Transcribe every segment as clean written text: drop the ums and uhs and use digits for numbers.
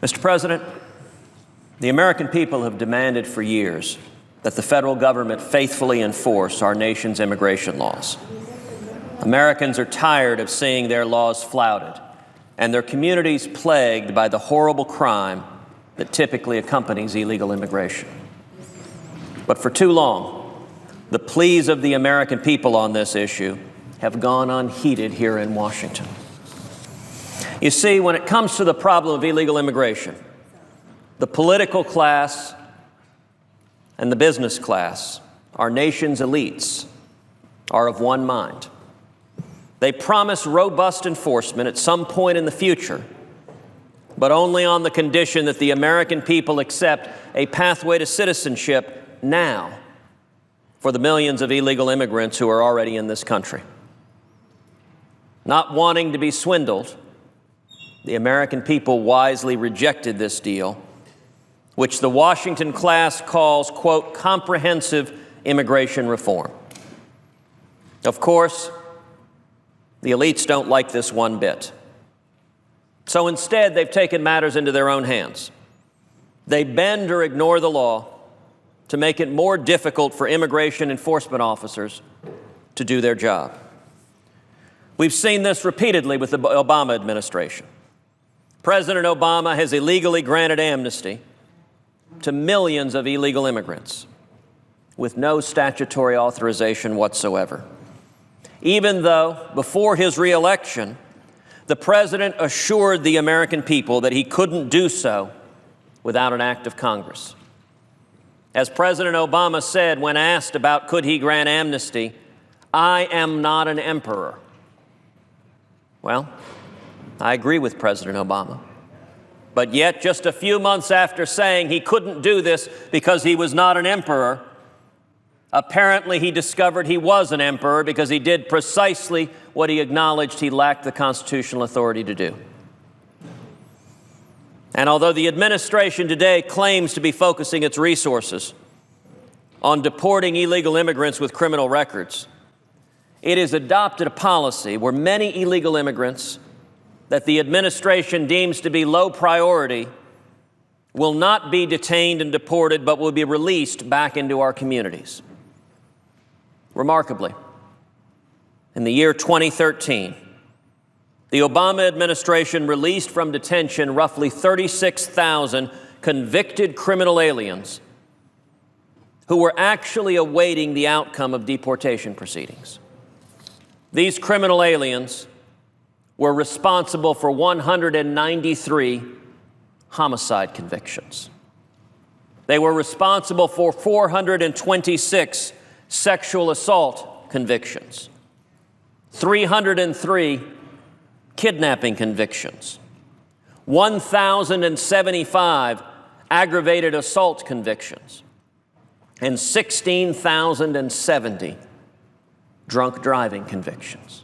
Mr. President, the American people have demanded for years that the federal government faithfully enforce our nation's immigration laws. Americans are tired of seeing their laws flouted and their communities plagued by the horrible crime that typically accompanies illegal immigration. But for too long, the pleas of the American people on this issue have gone unheeded here in Washington. You see, when it comes to the problem of illegal immigration, the political class and the business class, our nation's elites, are of one mind. They promise robust enforcement at some point in the future, but only on the condition that the American people accept a pathway to citizenship now for the millions of illegal immigrants who are already in this country. Not wanting to be swindled, the American people wisely rejected this deal, which the Washington class calls, quote, comprehensive immigration reform. Of course, the elites don't like this one bit. So instead, they've taken matters into their own hands. They bend or ignore the law to make it more difficult for immigration enforcement officers to do their job. We've seen this repeatedly with the Obama administration. President Obama has illegally granted amnesty to millions of illegal immigrants with no statutory authorization whatsoever, even though, before his reelection, the president assured the American people that he couldn't do so without an act of Congress. As President Obama said when asked about could he grant amnesty, "I am not an emperor." Well, I agree with President Obama. But yet, just a few months after saying he couldn't do this because he was not an emperor, apparently he discovered he was an emperor because he did precisely what he acknowledged he lacked the constitutional authority to do. And although the administration today claims to be focusing its resources on deporting illegal immigrants with criminal records, it has adopted a policy where many illegal immigrants that the administration deems to be low priority will not be detained and deported, but will be released back into our communities. Remarkably, in the year 2013, the Obama administration released from detention roughly 36,000 convicted criminal aliens who were actually awaiting the outcome of deportation proceedings. These criminal aliens were responsible for 193 homicide convictions. They were responsible for 426 sexual assault convictions, 303 kidnapping convictions, 1,075 aggravated assault convictions, and 16,070 drunk driving convictions.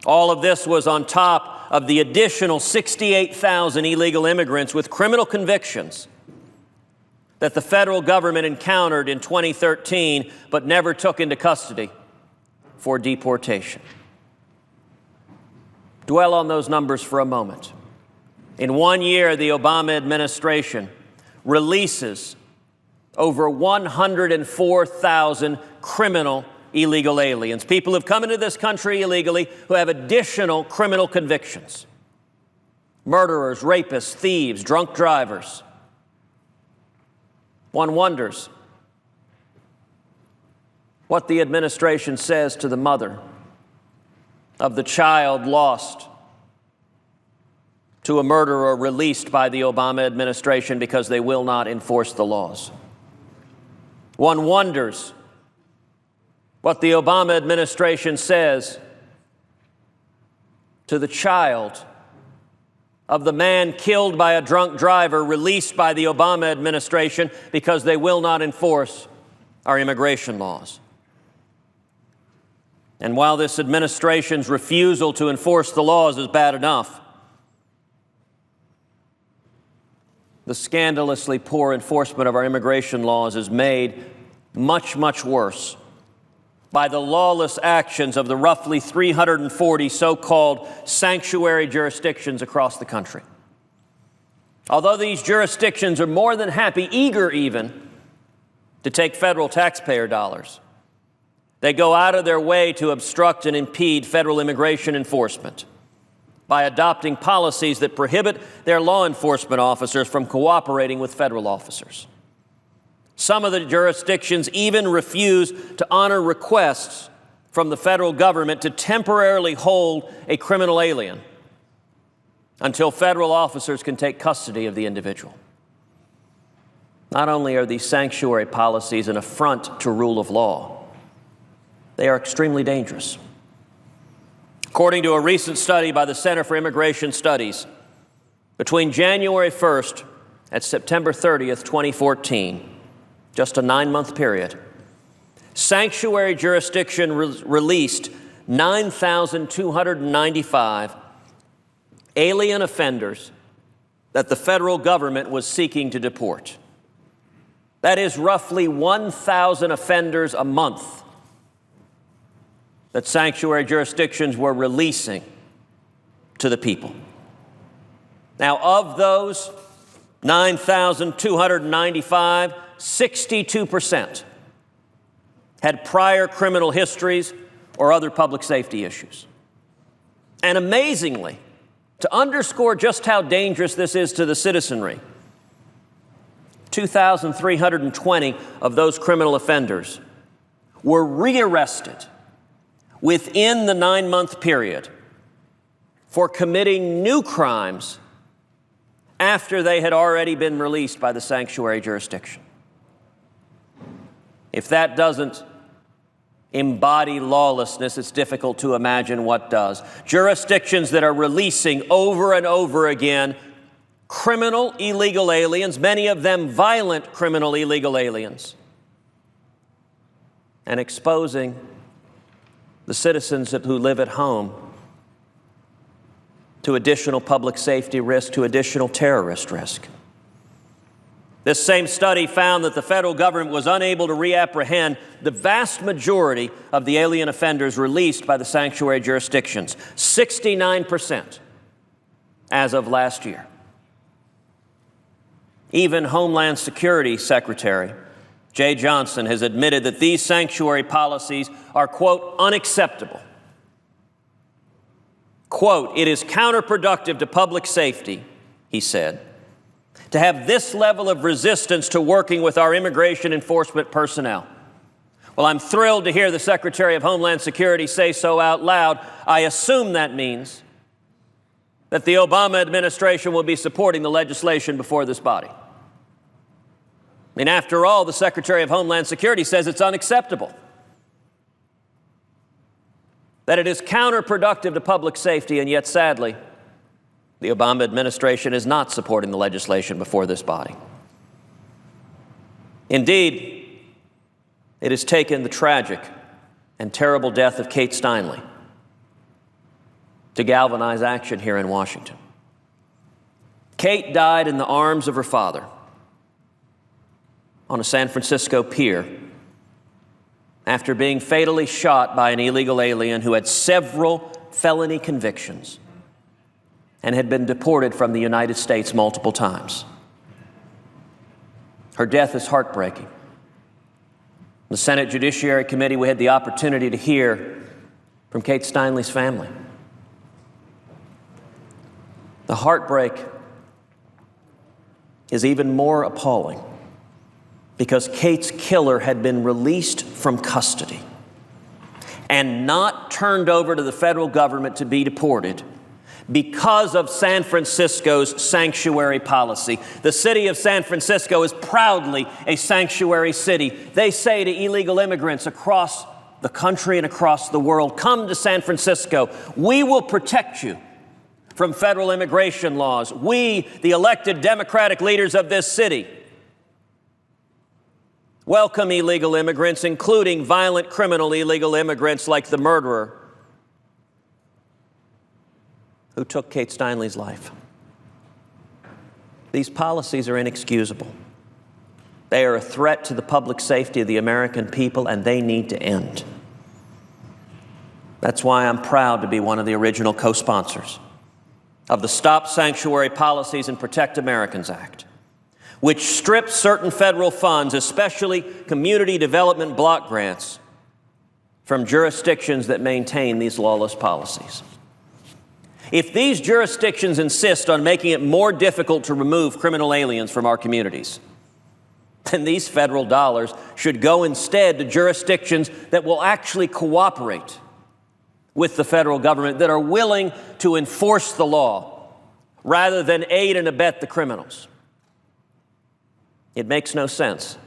All of this was on top of the additional 68,000 illegal immigrants with criminal convictions that the federal government encountered in 2013 but never took into custody for deportation. Dwell on those numbers for a moment. In 1 year, the Obama administration releases over 104,000 criminal illegal aliens, people who've come into this country illegally who have additional criminal convictions. Murderers, rapists, thieves, drunk drivers. One wonders what the administration says to the mother of the child lost to a murderer released by the Obama administration because they will not enforce the laws. One wonders what the Obama administration says to the child of the man killed by a drunk driver released by the Obama administration because they will not enforce our immigration laws. And while this administration's refusal to enforce the laws is bad enough, the scandalously poor enforcement of our immigration laws is made much, much worse by the lawless actions of the roughly 340 so-called sanctuary jurisdictions across the country. Although these jurisdictions are more than happy, eager even, to take federal taxpayer dollars, they go out of their way to obstruct and impede federal immigration enforcement by adopting policies that prohibit their law enforcement officers from cooperating with federal officers. Some of the jurisdictions even refuse to honor requests from the federal government to temporarily hold a criminal alien until federal officers can take custody of the individual. Not only are these sanctuary policies an affront to rule of law, they are extremely dangerous. According to a recent study by the Center for Immigration Studies, between January 1st and September 30th, 2014, just a 9-month period, sanctuary jurisdiction released 9,295 alien offenders that the federal government was seeking to deport. That is roughly 1,000 offenders a month that sanctuary jurisdictions were releasing to the people. Now, of those 9,295, 62% had prior criminal histories or other public safety issues. And amazingly, to underscore just how dangerous this is to the citizenry, 2,320 of those criminal offenders were rearrested within the 9-month period for committing new crimes after they had already been released by the sanctuary jurisdiction. If that doesn't embody lawlessness, it's difficult to imagine what does. Jurisdictions that are releasing over and over again criminal illegal aliens, many of them violent criminal illegal aliens, and exposing the citizens who live at home to additional public safety risk, to additional terrorist risk. This same study found that the federal government was unable to reapprehend the vast majority of the alien offenders released by the sanctuary jurisdictions, 69% as of last year. Even Homeland Security Secretary Jay Johnson has admitted that these sanctuary policies are, quote, unacceptable. Quote, "It is counterproductive to public safety," he said, "to have this level of resistance to working with our immigration enforcement personnel." Well, I'm thrilled to hear the Secretary of Homeland Security say so out loud. I assume that means that the Obama administration will be supporting the legislation before this body. I mean, after all, the Secretary of Homeland Security says it's unacceptable, that it is counterproductive to public safety, and yet, sadly, the Obama administration is not supporting the legislation before this body. Indeed, it has taken the tragic and terrible death of Kate Steinle to galvanize action here in Washington. Kate died in the arms of her father on a San Francisco pier after being fatally shot by an illegal alien who had several felony convictions and had been deported from the United States multiple times. Her death is heartbreaking. The Senate Judiciary Committee, we had the opportunity to hear from Kate Steinle's family. The heartbreak is even more appalling because Kate's killer had been released from custody and not turned over to the federal government to be deported because of San Francisco's sanctuary policy. The city of San Francisco is proudly a sanctuary city. They say to illegal immigrants across the country and across the world, come to San Francisco. We will protect you from federal immigration laws. We, the elected Democratic leaders of this city, welcome illegal immigrants, including violent criminal illegal immigrants like the murderer who took Kate Steinle's life. These policies are inexcusable. They are a threat to the public safety of the American people, and they need to end. That's why I'm proud to be one of the original co-sponsors of the Stop Sanctuary Policies and Protect Americans Act, which strips certain federal funds, especially community development block grants, from jurisdictions that maintain these lawless policies. If these jurisdictions insist on making it more difficult to remove criminal aliens from our communities, then these federal dollars should go instead to jurisdictions that will actually cooperate with the federal government, that are willing to enforce the law rather than aid and abet the criminals. It makes no sense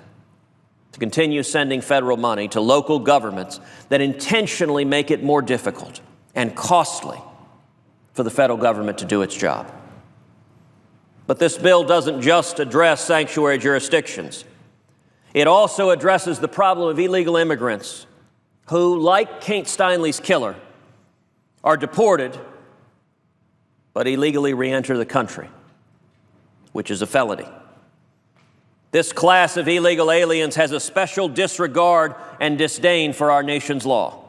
to continue sending federal money to local governments that intentionally make it more difficult and costly for the federal government to do its job. But this bill doesn't just address sanctuary jurisdictions. It also addresses the problem of illegal immigrants who, like Kate Steinle's killer, are deported but illegally re-enter the country, which is a felony. This class of illegal aliens has a special disregard and disdain for our nation's law.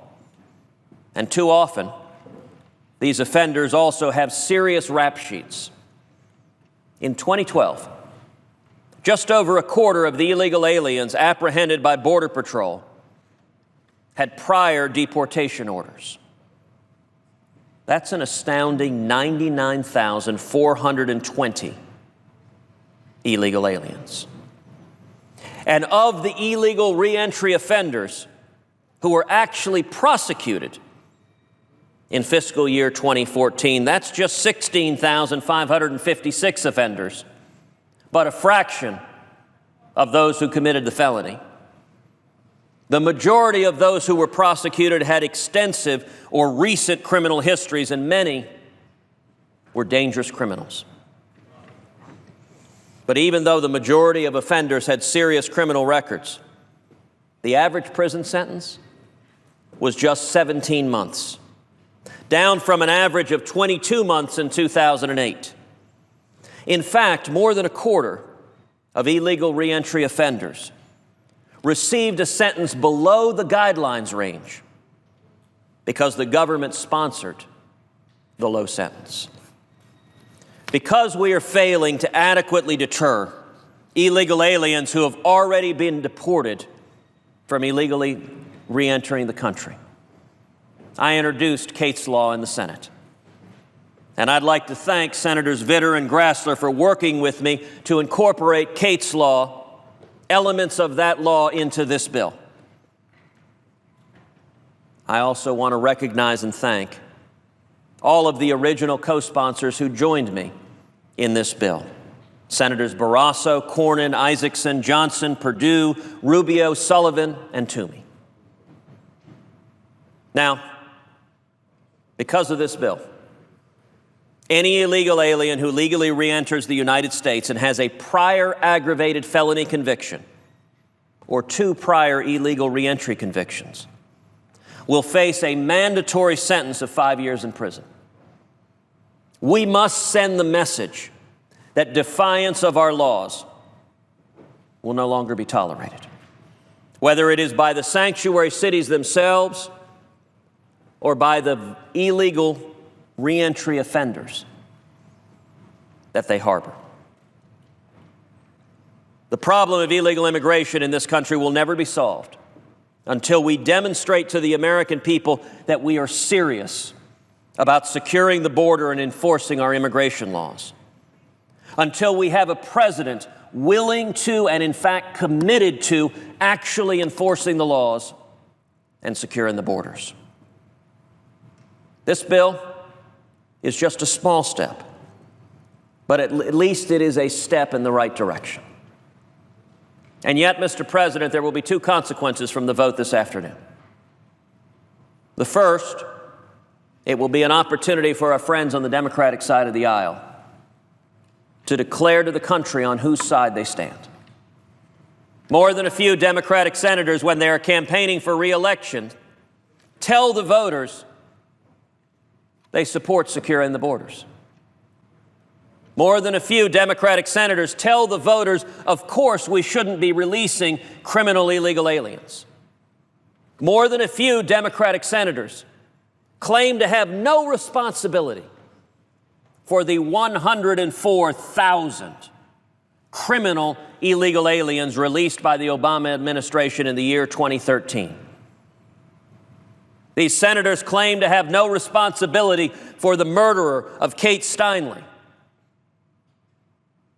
And too often, these offenders also have serious rap sheets. In 2012, just over a quarter of the illegal aliens apprehended by Border Patrol had prior deportation orders. That's an astounding 99,420 illegal aliens. And of the illegal reentry offenders who were actually prosecuted in fiscal year 2014, that's just 16,556 offenders, but a fraction of those who committed the felony. The majority of those who were prosecuted had extensive or recent criminal histories, and many were dangerous criminals. But even though the majority of offenders had serious criminal records, the average prison sentence was just 17 months, down from an average of 22 months in 2008. In fact, more than a quarter of illegal reentry offenders received a sentence below the guidelines range because the government sponsored the low sentence. Because we are failing to adequately deter illegal aliens who have already been deported from illegally re-entering the country, I introduced Kate's Law in the Senate. And I'd like to thank Senators Vitter and Grassler for working with me to incorporate Kate's Law, elements of that law, into this bill. I also want to recognize and thank all of the original co-sponsors who joined me in this bill. Senators Barrasso, Cornyn, Isaacson, Johnson, Perdue, Rubio, Sullivan, and Toomey. Now, because of this bill, any illegal alien who legally re-enters the United States and has a prior aggravated felony conviction or 2 prior illegal re-entry convictions will face a mandatory sentence of 5 years in prison. We must send the message that defiance of our laws will no longer be tolerated, whether it is by the sanctuary cities themselves or by the illegal re-entry offenders that they harbor. The problem of illegal immigration in this country will never be solved until we demonstrate to the American people that we are serious about securing the border and enforcing our immigration laws, until we have a president willing to and in fact committed to actually enforcing the laws and securing the borders. This bill is just a small step, but at least it is a step in the right direction. And yet, Mr. President, there will be 2 consequences from the vote this afternoon. The first, it will be an opportunity for our friends on the Democratic side of the aisle to declare to the country on whose side they stand. More than a few Democratic senators, when they are campaigning for re-election, tell the voters they support securing the borders. More than a few Democratic senators tell the voters, of course, we shouldn't be releasing criminal illegal aliens. More than a few Democratic senators claim to have no responsibility for the 104,000 criminal illegal aliens released by the Obama administration in the year 2013. These senators claim to have no responsibility for the murderer of Kate Steinle,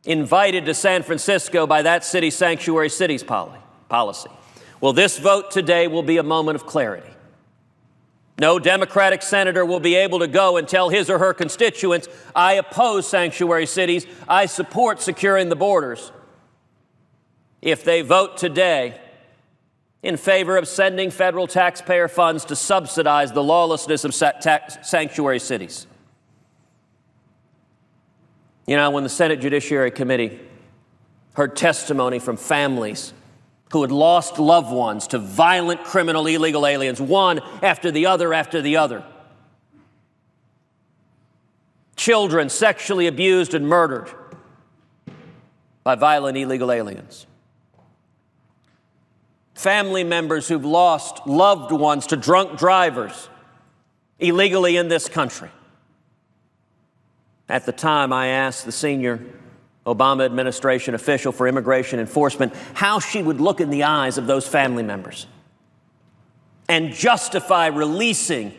invited to San Francisco by that city's sanctuary cities policy. Well, this vote today will be a moment of clarity. No Democratic senator will be able to go and tell his or her constituents, I oppose sanctuary cities, I support securing the borders, if they vote today in favor of sending federal taxpayer funds to subsidize the lawlessness of sanctuary cities. You know, when the Senate Judiciary Committee heard testimony from families who had lost loved ones to violent criminal illegal aliens, one after the other, children sexually abused and murdered by violent illegal aliens, family members who've lost loved ones to drunk drivers illegally in this country. At the time, I asked the senior Obama administration official for immigration enforcement how she would look in the eyes of those family members and justify releasing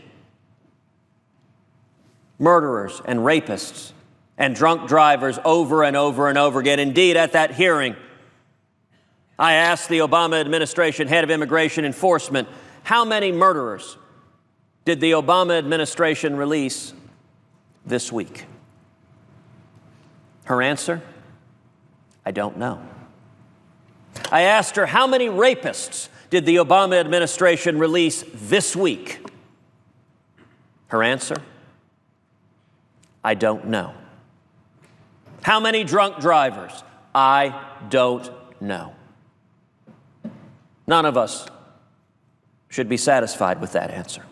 murderers and rapists and drunk drivers over and over and over again. Indeed, at that hearing, I asked the Obama administration head of immigration enforcement, how many murderers did the Obama administration release this week? Her answer, I don't know. I asked her, how many rapists did the Obama administration release this week? Her answer, I don't know. How many drunk drivers? I don't know. None of us should be satisfied with that answer.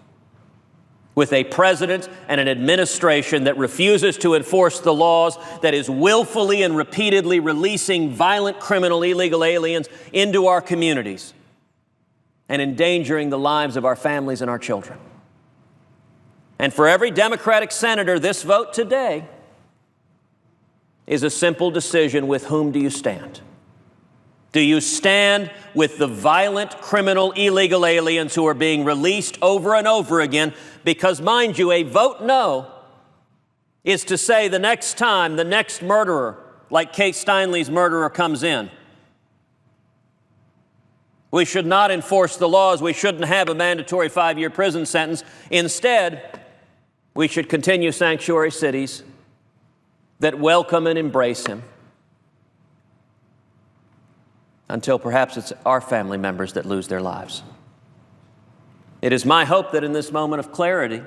With a president and an administration that refuses to enforce the laws, that is willfully and repeatedly releasing violent criminal illegal aliens into our communities and endangering the lives of our families and our children. And for every Democratic senator, this vote today is a simple decision: with whom do you stand? Do you stand with the violent criminal illegal aliens who are being released over and over again? Because, mind you, a vote no is to say the next time the next murderer, like Kate Steinle's murderer, comes in, we should not enforce the laws. We shouldn't have a mandatory 5-year prison sentence. Instead, we should continue sanctuary cities that welcome and embrace him, until perhaps it's our family members that lose their lives. It is my hope that in this moment of clarity,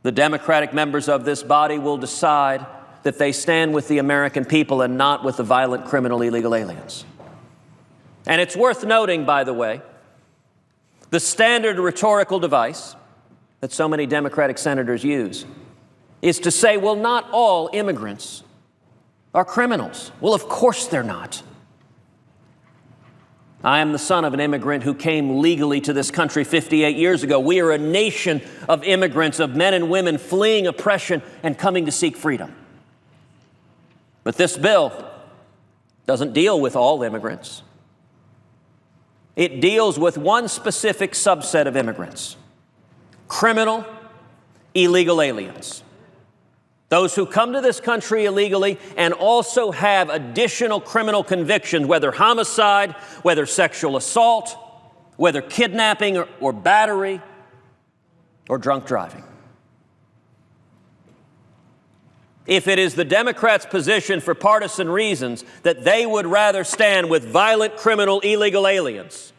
the Democratic members of this body will decide that they stand with the American people and not with the violent criminal illegal aliens. And it's worth noting, by the way, the standard rhetorical device that so many Democratic senators use is to say, well, not all immigrants are criminals. Well, of course they're not. I am the son of an immigrant who came legally to this country 58 years ago. We are a nation of immigrants, of men and women fleeing oppression and coming to seek freedom. But this bill doesn't deal with all immigrants. It deals with one specific subset of immigrants: criminal illegal aliens. Those who come to this country illegally and also have additional criminal convictions, whether homicide, whether sexual assault, whether kidnapping or battery, or drunk driving. If it is the Democrats' position for partisan reasons that they would rather stand with violent criminal illegal aliens,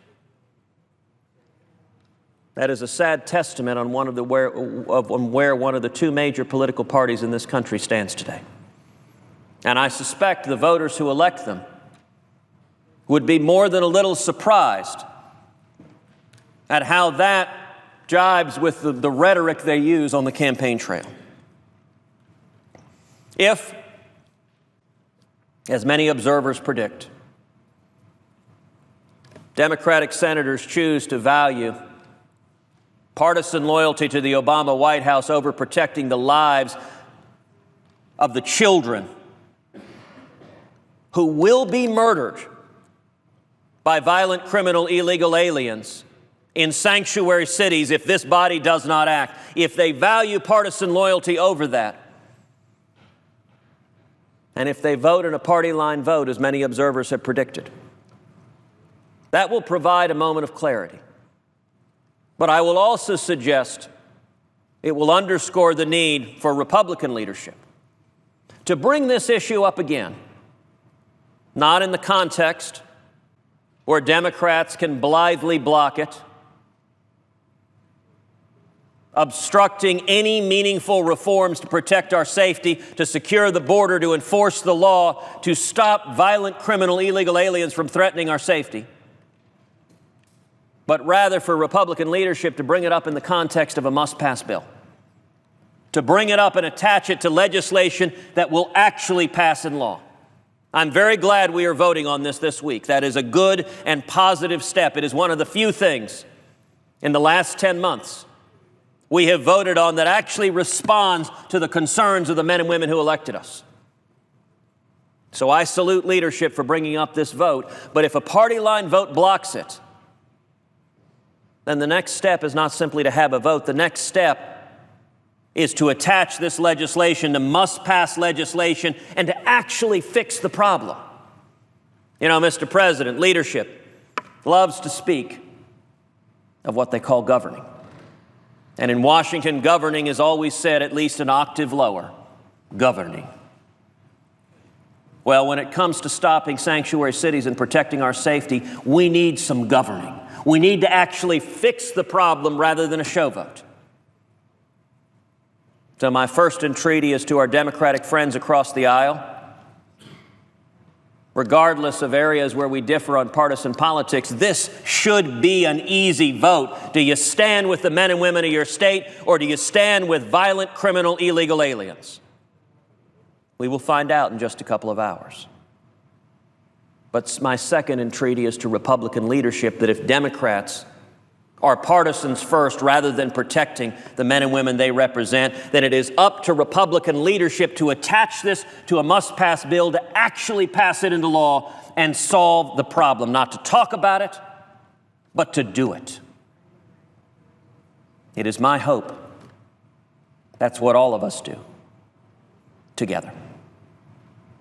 that is a sad testament on where one of the two major political parties in this country stands today. And I suspect the voters who elect them would be more than a little surprised at how that jibes with the rhetoric they use on the campaign trail. If, as many observers predict, Democratic senators choose to value partisan loyalty to the Obama White House over protecting the lives of the children who will be murdered by violent criminal illegal aliens in sanctuary cities if this body does not act, if they value partisan loyalty over that, and if they vote in a party line vote, as many observers have predicted. That will provide a moment of clarity. But I will also suggest it will underscore the need for Republican leadership to bring this issue up again, not in the context where Democrats can blithely block it, obstructing any meaningful reforms to protect our safety, to secure the border, to enforce the law, to stop violent criminal illegal aliens from threatening our safety, but rather for Republican leadership to bring it up in the context of a must-pass bill, to bring it up and attach it to legislation that will actually pass in law. I'm very glad we are voting on this week. That is a good and positive step. It is one of the few things in the last 10 months we have voted on that actually responds to the concerns of the men and women who elected us. So I salute leadership for bringing up this vote, but if a party line vote blocks it, then the next step is not simply to have a vote. The next step is to attach this legislation to must-pass legislation and to actually fix the problem. You know, Mr. President, leadership loves to speak of what they call governing. And in Washington, governing is always said at least an octave lower, governing. Well, when it comes to stopping sanctuary cities and protecting our safety, we need some governing. We need to actually fix the problem rather than a show vote. So my first entreaty is to our Democratic friends across the aisle. Regardless of areas where we differ on partisan politics, this should be an easy vote. Do you stand with the men and women of your state, or do you stand with violent criminal illegal aliens? We will find out in just a couple of hours. But my second entreaty is to Republican leadership that if Democrats are partisans first rather than protecting the men and women they represent, then it is up to Republican leadership to attach this to a must-pass bill, to actually pass it into law and solve the problem, not to talk about it, but to do it. It is my hope that's what all of us do together.